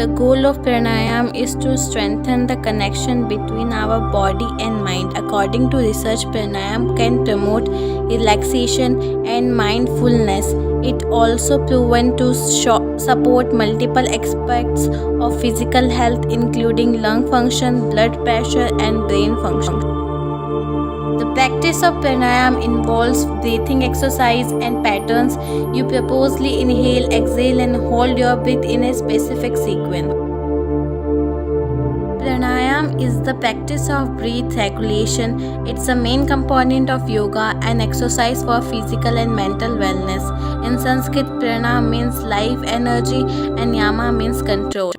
The goal of pranayam is to strengthen the connection between our body and mind. According to research, pranayam can promote relaxation and mindfulness. It also proven to support multiple aspects of physical health, including lung function, blood pressure, and brain function. The practice of pranayam involves breathing exercise and patterns. You purposely inhale, exhale, and hold your breath in a specific sequence. Pranayam is the practice of breath regulation. It's a main component of yoga and exercise for physical and mental wellness. In Sanskrit, prana means life energy and yama means control.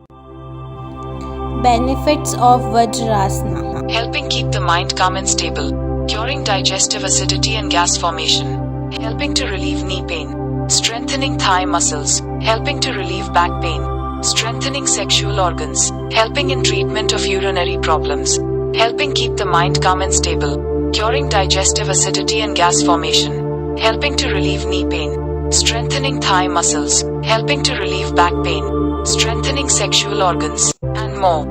Benefits of Vajrasana: helping keep the mind calm and stable, curing digestive acidity and gas formation, helping to relieve knee pain, strengthening thigh muscles, helping to relieve back pain, strengthening sexual organs, helping in treatment of urinary problems, helping keep the mind calm and stable, curing digestive acidity and gas formation, helping to relieve knee pain, strengthening thigh muscles, helping to relieve back pain, strengthening sexual organs, and more.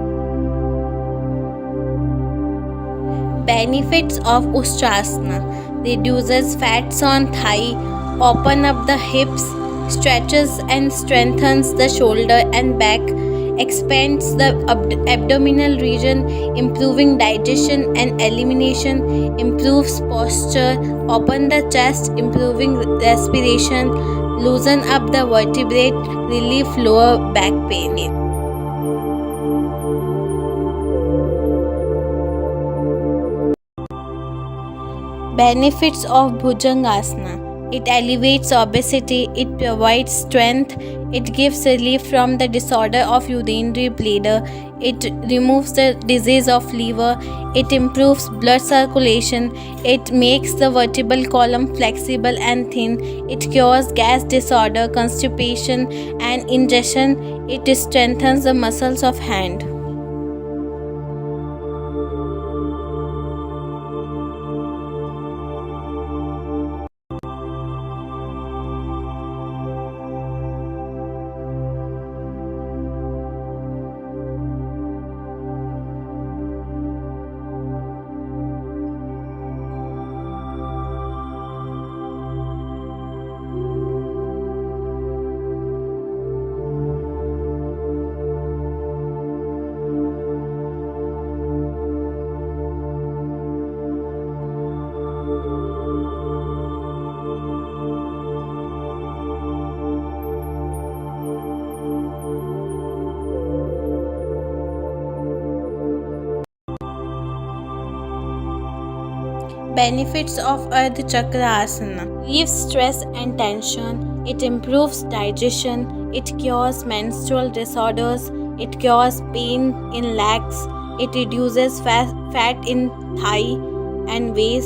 Benefits of Ustrasana: reduces fats on thigh, open up the hips, stretches and strengthens the shoulder and back, expands the abdominal region, improving digestion and elimination, improves posture, open the chest, improving respiration, loosen up the vertebrae, relieve lower back pain. Benefits of Bhujangasana: it alleviates obesity, it provides strength, it gives relief from the disorder of urinary bladder, it removes the disease of liver, it improves blood circulation, it makes the vertebral column flexible and thin, it cures gas disorder, constipation and indigestion, it strengthens the muscles of hand. Benefits of Ardha Chakra Asana: relieves stress and tension, it improves digestion, it cures menstrual disorders, it cures pain in legs, it reduces fat in thigh and waist.